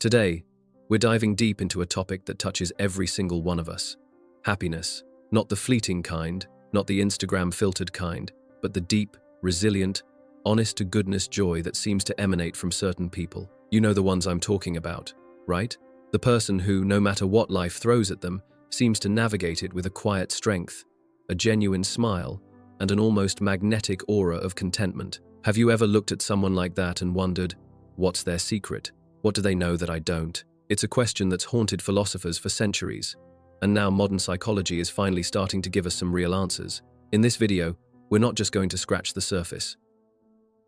Today, we're diving deep into a topic that touches every single one of us. Happiness. Not the fleeting kind, not the Instagram-filtered kind, but the deep, resilient, honest-to-goodness joy that seems to emanate from certain people. You know the ones I'm talking about, right? The person who, no matter what life throws at them, seems to navigate it with a quiet strength, a genuine smile, and an almost magnetic aura of contentment. Have you ever looked at someone like that and wondered, what's their secret? What do they know that I don't? It's a question that's haunted philosophers for centuries, and now modern psychology is finally starting to give us some real answers. In this video, we're not just going to scratch the surface.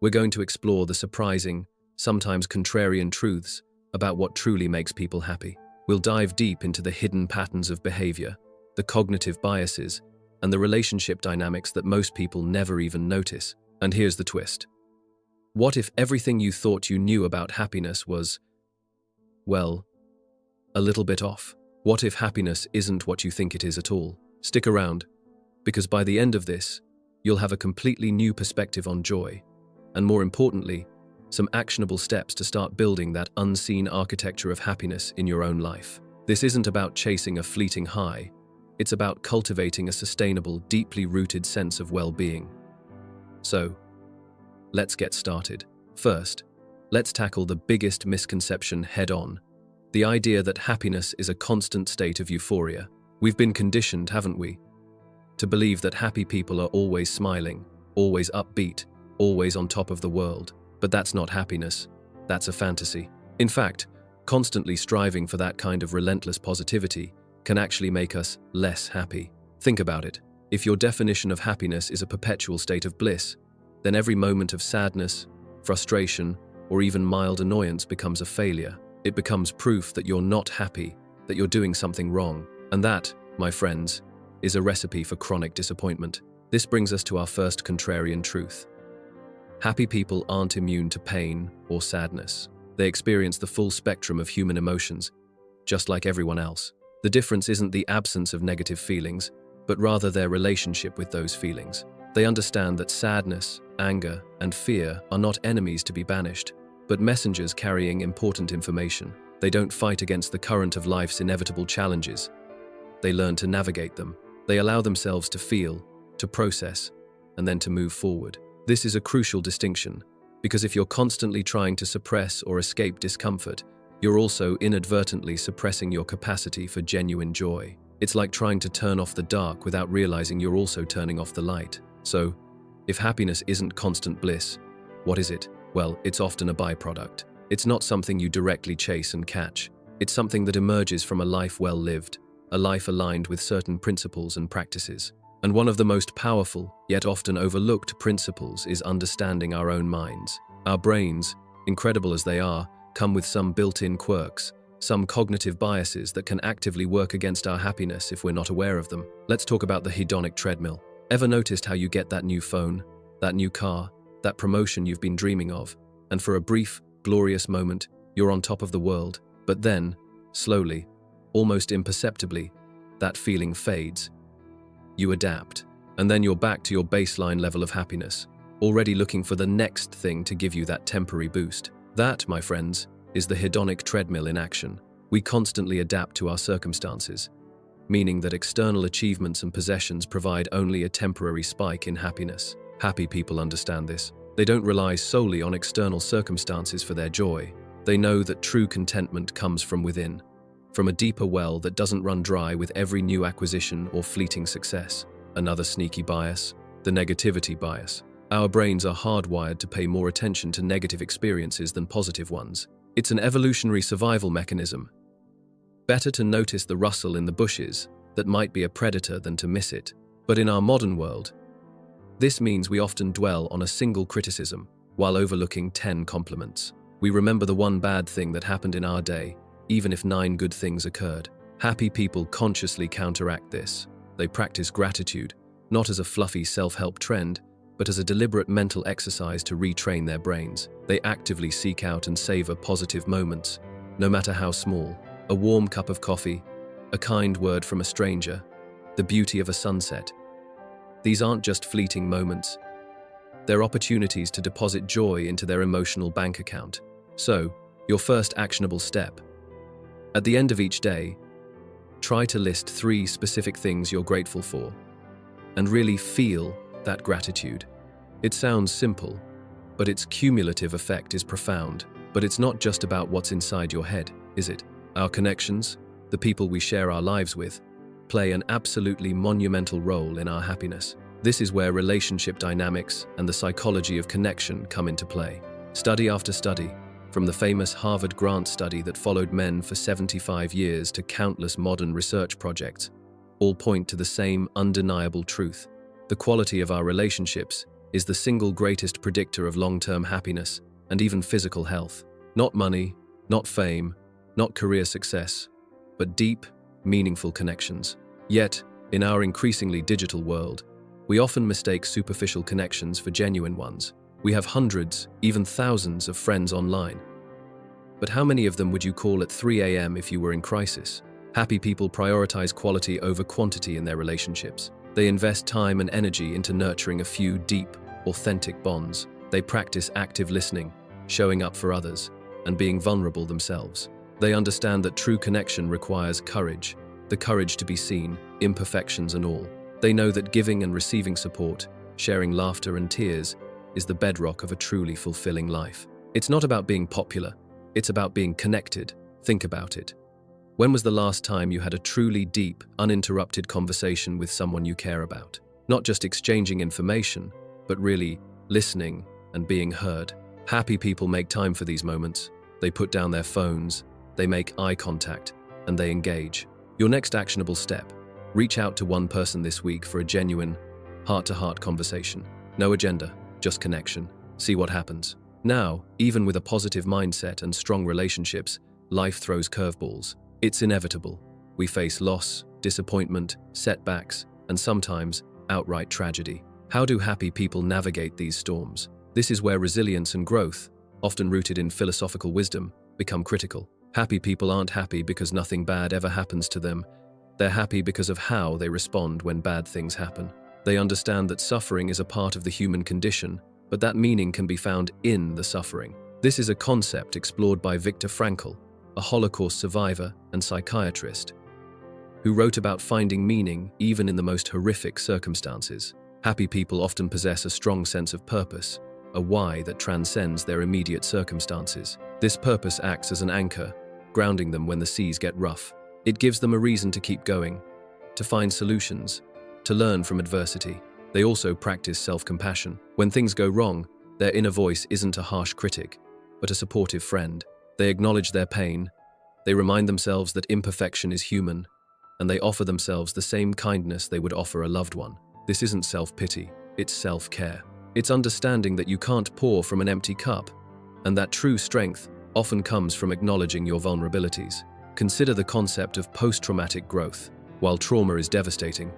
We're going to explore the surprising, sometimes contrarian truths about what truly makes people happy. We'll dive deep into the hidden patterns of behavior, the cognitive biases, and the relationship dynamics that most people never even notice. And here's the twist. What if everything you thought you knew about happiness was, well, a little bit off? What if happiness isn't what you think it is at all? Stick around, because by the end of this, you'll have a completely new perspective on joy, and more importantly, some actionable steps to start building that unseen architecture of happiness in your own life. This isn't about chasing a fleeting high, it's about cultivating a sustainable, deeply rooted sense of well-being. So, let's get started. First, let's tackle the biggest misconception head-on, the idea that happiness is a constant state of euphoria. We've been conditioned, haven't we, to believe that happy people are always smiling, always upbeat, always on top of the world. But that's not happiness, that's a fantasy. In fact, constantly striving for that kind of relentless positivity can actually make us less happy. Think about it. If your definition of happiness is a perpetual state of bliss, then every moment of sadness, frustration, or even mild annoyance becomes a failure. It becomes proof that you're not happy, that you're doing something wrong. And that, my friends, is a recipe for chronic disappointment. This brings us to our first contrarian truth. Happy people aren't immune to pain or sadness. They experience the full spectrum of human emotions, just like everyone else. The difference isn't the absence of negative feelings, but rather their relationship with those feelings. They understand that sadness, anger, and fear are not enemies to be banished, but messengers carrying important information. They don't fight against the current of life's inevitable challenges. They learn to navigate them. They allow themselves to feel, to process, and then to move forward. This is a crucial distinction, because if you're constantly trying to suppress or escape discomfort, you're also inadvertently suppressing your capacity for genuine joy. It's like trying to turn off the dark without realizing you're also turning off the light. So, if happiness isn't constant bliss, what is it? Well, it's often a byproduct. It's not something you directly chase and catch. It's something that emerges from a life well lived, a life aligned with certain principles and practices. And one of the most powerful, yet often overlooked principles is understanding our own minds. Our brains, incredible as they are, come with some built-in quirks, some cognitive biases that can actively work against our happiness if we're not aware of them. Let's talk about the hedonic treadmill. Ever noticed how you get that new phone, that new car, that promotion you've been dreaming of, and for a brief, glorious moment, you're on top of the world, but then, slowly, almost imperceptibly, that feeling fades. You adapt, and then you're back to your baseline level of happiness, already looking for the next thing to give you that temporary boost. That, my friends, is the hedonic treadmill in action. We constantly adapt to our circumstances, meaning that external achievements and possessions provide only a temporary spike in happiness. Happy people understand this. They don't rely solely on external circumstances for their joy. They know that true contentment comes from within, from a deeper well that doesn't run dry with every new acquisition or fleeting success. Another sneaky bias, the negativity bias. Our brains are hardwired to pay more attention to negative experiences than positive ones. It's an evolutionary survival mechanism. Better to notice the rustle in the bushes that might be a predator than to miss it. But in our modern world, this means we often dwell on a single criticism while overlooking 10 compliments. We remember the one bad thing that happened in our day, even if 9 good things occurred. Happy people consciously counteract this. They practice gratitude, not as a fluffy self-help trend, but as a deliberate mental exercise to retrain their brains. They actively seek out and savor positive moments, no matter how small. A warm cup of coffee, a kind word from a stranger, the beauty of a sunset. These aren't just fleeting moments. They're opportunities to deposit joy into their emotional bank account. So, your first actionable step, At the end of each day, try to list 3 specific things you're grateful for and really feel that gratitude. It sounds simple, but its cumulative effect is profound. But it's not just about what's inside your head, is it? Our connections, the people we share our lives with, play an absolutely monumental role in our happiness. This is where relationship dynamics and the psychology of connection come into play. Study after study, from the famous Harvard Grant study that followed men for 75 years to countless modern research projects, all point to the same undeniable truth. The quality of our relationships is the single greatest predictor of long-term happiness and even physical health. Not money, not fame, not career success, but deep, meaningful connections. Yet, in our increasingly digital world, we often mistake superficial connections for genuine ones. We have hundreds, even thousands of friends online. But how many of them would you call at 3 a.m. if you were in crisis? Happy people prioritize quality over quantity in their relationships. They invest time and energy into nurturing a few deep, authentic bonds. They practice active listening, showing up for others, and being vulnerable themselves. They understand that true connection requires courage, the courage to be seen, imperfections and all. They know that giving and receiving support, sharing laughter and tears, is the bedrock of a truly fulfilling life. It's not about being popular, it's about being connected. Think about it. When was the last time you had a truly deep, uninterrupted conversation with someone you care about? Not just exchanging information, but really listening and being heard. Happy people make time for these moments. They put down their phones, they make eye contact, and they engage. Your next actionable step: reach out to one person this week for a genuine, heart-to-heart conversation. No agenda, just connection. See what happens. Now, even with a positive mindset and strong relationships, life throws curveballs. It's inevitable. We face loss, disappointment, setbacks, and sometimes outright tragedy. How do happy people navigate these storms? This is where resilience and growth, often rooted in philosophical wisdom, become critical. Happy people aren't happy because nothing bad ever happens to them. They're happy because of how they respond when bad things happen. They understand that suffering is a part of the human condition, but that meaning can be found in the suffering. This is a concept explored by Viktor Frankl, a Holocaust survivor and psychiatrist, who wrote about finding meaning even in the most horrific circumstances. Happy people often possess a strong sense of purpose, a why that transcends their immediate circumstances. This purpose acts as an anchor, grounding them when the seas get rough. It gives them a reason to keep going, to find solutions, to learn from adversity. They also practice self-compassion. When things go wrong, their inner voice isn't a harsh critic, but a supportive friend. They acknowledge their pain, they remind themselves that imperfection is human, and they offer themselves the same kindness they would offer a loved one. This isn't self-pity, it's self-care. It's understanding that you can't pour from an empty cup, and that true strength often comes from acknowledging your vulnerabilities. Consider the concept of post-traumatic growth. While trauma is devastating,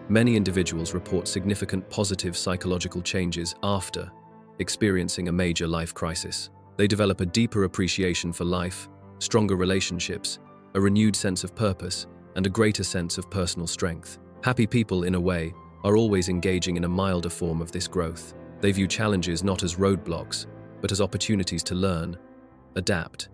many individuals report significant positive psychological changes after experiencing a major life crisis. They develop a deeper appreciation for life, stronger relationships, a renewed sense of purpose, and a greater sense of personal strength. Happy people, in a way, are always engaging in a milder form of this growth. They view challenges not as roadblocks, but as opportunities to learn, adapt,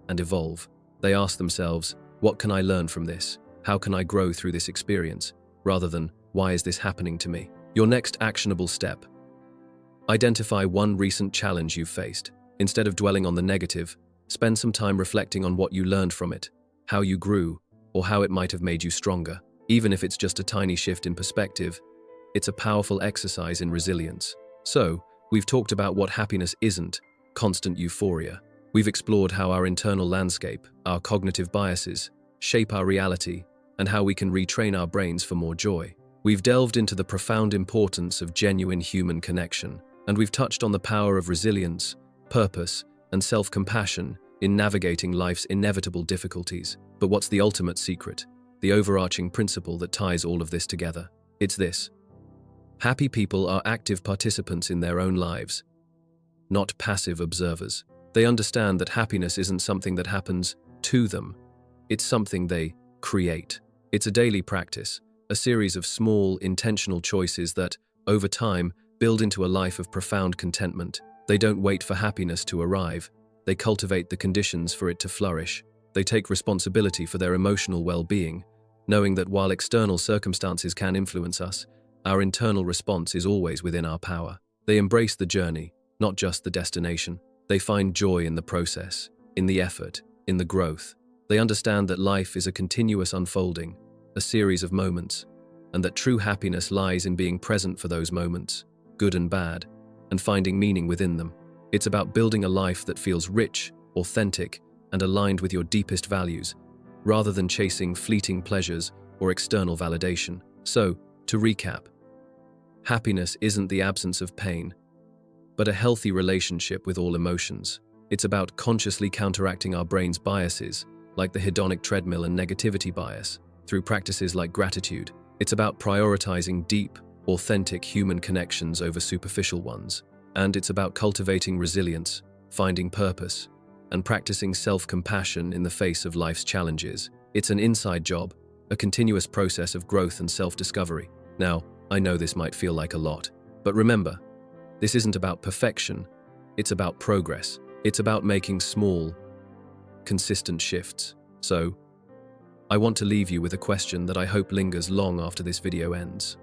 and evolve. They ask themselves, what can I learn from this? How can I grow through this experience? Rather than, why is this happening to me? Your next actionable step: identify one recent challenge you've faced. Instead of dwelling on the negative, spend some time reflecting on what you learned from it, how you grew, or how it might have made you stronger. Even if it's just a tiny shift in perspective, it's a powerful exercise in resilience. So, we've talked about what happiness isn't: constant euphoria. We've explored how our internal landscape, our cognitive biases, shape our reality, and how we can retrain our brains for more joy. We've delved into the profound importance of genuine human connection, and we've touched on the power of resilience, purpose, and self-compassion in navigating life's inevitable difficulties. But what's the ultimate secret? The overarching principle that ties all of this together? It's this: happy people are active participants in their own lives, not passive observers. They understand that happiness isn't something that happens to them, it's something they create. It's a daily practice, a series of small, intentional choices that, over time, build into a life of profound contentment. They don't wait for happiness to arrive, they cultivate the conditions for it to flourish. They take responsibility for their emotional well-being, knowing that while external circumstances can influence us, our internal response is always within our power. They embrace the journey, not just the destination. They find joy in the process, in the effort, in the growth. They understand that life is a continuous unfolding, a series of moments, and that true happiness lies in being present for those moments, good and bad, and finding meaning within them. It's about building a life that feels rich, authentic, and aligned with your deepest values, rather than chasing fleeting pleasures or external validation. So, to recap, happiness isn't the absence of pain, but a healthy relationship with all emotions. It's about consciously counteracting our brain's biases, like the hedonic treadmill and negativity bias, through practices like gratitude. It's about prioritizing deep, authentic human connections over superficial ones. And it's about cultivating resilience, finding purpose, and practicing self-compassion in the face of life's challenges. It's an inside job, a continuous process of growth and self-discovery. Now, I know this might feel like a lot, but remember, this isn't about perfection, it's about progress. It's about making small, consistent shifts. So, I want to leave you with a question that I hope lingers long after this video ends.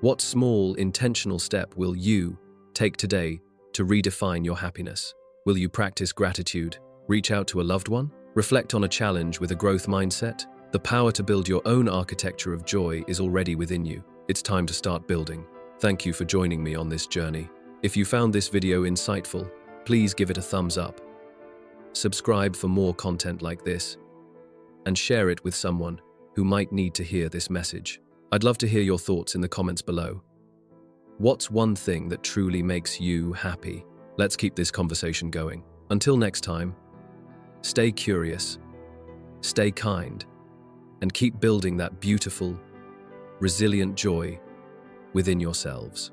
What small, intentional step will you take today to redefine your happiness? Will you practice gratitude, reach out to a loved one, reflect on a challenge with a growth mindset? The power to build your own architecture of joy is already within you. It's time to start building. Thank you for joining me on this journey. If you found this video insightful, please give it a thumbs up. Subscribe for more content like this, and share it with someone who might need to hear this message. I'd love to hear your thoughts in the comments below. What's one thing that truly makes you happy? Let's keep this conversation going. Until next time, stay curious, stay kind, and keep building that beautiful, resilient joy within yourselves.